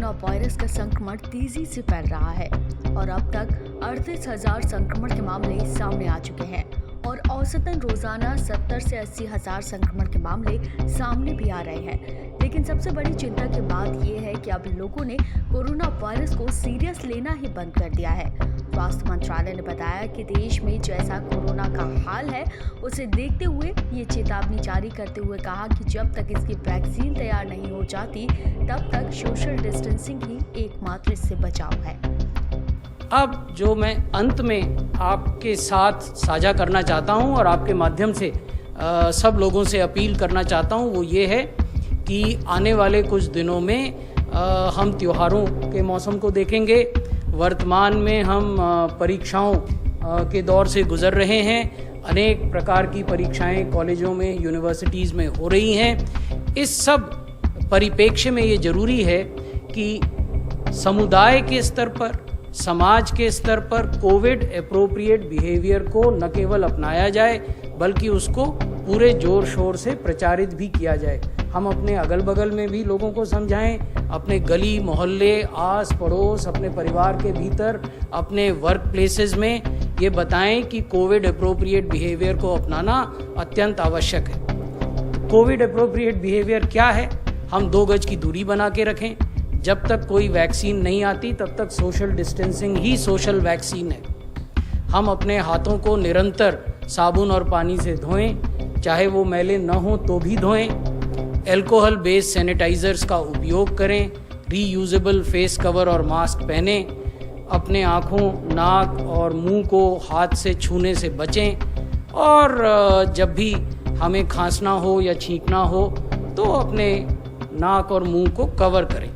Corona virus का संक्रमण तेजी से फैल रहा है और अब तक 38,000 संक्रमण के मामले सामने आ चुके हैं और औसतन रोजाना 70 से 80 हजार संक्रमण के मामले सामने भी आ रहे हैं। लेकिन सबसे बड़ी चिंता की बात यह है कि अब लोगों ने कोरोना वायरस को सीरियस लेना ही बंद कर दिया है। स्वास्थ्य मंत्रालय ने बताया कि देश में जैसा कोरोना का हाल है उसे देखते हुए ये चेतावनी जारी करते हुए कहा कि जब तक इसकी वैक्सीन तैयार नहीं हो जाती तब तक सोशल डिस्टेंसिंग ही एकमात्र इससे बचाव है। अब जो मैं अंत में आपके साथ साझा करना चाहता हूं और आपके माध्यम से सब लोगों से अपील करना चाहता हूं वो ये है कि आने वाले कुछ दिनों में हम त्योहारों के मौसम को देखेंगे। वर्तमान में हम परीक्षाओं के दौर से गुजर रहे हैं। अनेक प्रकार की परीक्षाएं कॉलेजों में, यूनिवर्सिटीज़ में हो रही हैं। इस सब परिप्रेक्ष्य में ये ज़रूरी है कि समुदाय के स्तर पर, समाज के स्तर पर कोविड एप्रोप्रिएट बिहेवियर को न केवल अपनाया जाए बल्कि उसको पूरे जोर शोर से प्रचारित भी किया जाए। हम अपने अगल बगल में भी लोगों को समझाएं, अपने गली मोहल्ले, आस पड़ोस, अपने परिवार के भीतर, अपने वर्क प्लेसेस में ये बताएं कि कोविड एप्रोप्रिएट बिहेवियर को अपनाना अत्यंत आवश्यक है। कोविड एप्रोप्रिएट बिहेवियर क्या है? हम 2 गज की दूरी बना के रखें। जब तक कोई वैक्सीन नहीं आती तब तक सोशल डिस्टेंसिंग ही सोशल वैक्सीन है। हम अपने हाथों को निरंतर साबुन और पानी से धोएं, चाहे वो मैले न हो तो भी धोएं। एल्कोहल बेस्ड सैनिटाइजर्स का उपयोग करें। रीयूजेबल फेस कवर और मास्क पहने। अपने आँखों, नाक और मुंह को हाथ से छूने से बचें और जब भी हमें खांसना हो या छींकना हो तो अपने नाक और मुंह को कवर करें।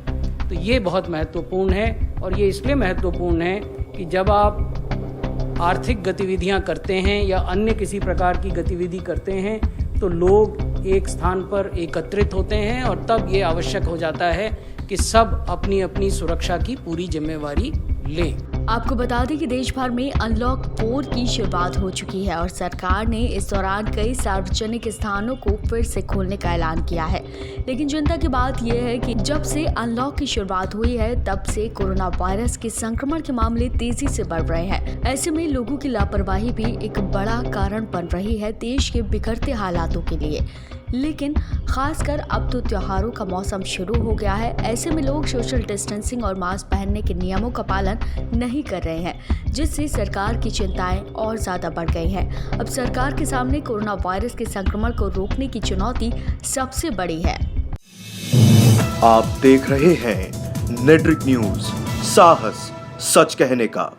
तो ये बहुत महत्वपूर्ण है और ये इसलिए महत्वपूर्ण है कि जब आप आर्थिक गतिविधियां करते हैं या अन्य किसी प्रकार की गतिविधि करते हैं तो लोग एक स्थान पर एकत्रित होते हैं और तब ये आवश्यक हो जाता है कि सब अपनी अपनी सुरक्षा की पूरी जिम्मेवारी लें। आपको बता दें कि देश भर में अनलॉक 4 की शुरुआत हो चुकी है और सरकार ने इस दौरान कई सार्वजनिक स्थानों को फिर से खोलने का ऐलान किया है। लेकिन चिंता की बात यह है कि जब से अनलॉक की शुरुआत हुई है तब से कोरोना वायरस के संक्रमण के मामले तेजी से बढ़ रहे हैं। ऐसे में लोगों की लापरवाही भी एक बड़ा कारण बन रही है देश के बिगड़ते हालातों के लिए। लेकिन खासकर अब तो त्योहारों का मौसम शुरू हो गया है। ऐसे में लोग सोशल डिस्टेंसिंग और मास्क पहनने के नियमों का पालन नहीं कर रहे हैं, जिससे सरकार की चिंताएं और ज्यादा बढ़ गई हैं। अब सरकार के सामने कोरोना वायरस के संक्रमण को रोकने की चुनौती सबसे बड़ी है। आप देख रहे हैं नेटरिक न्यूज, साहस सच कहने का।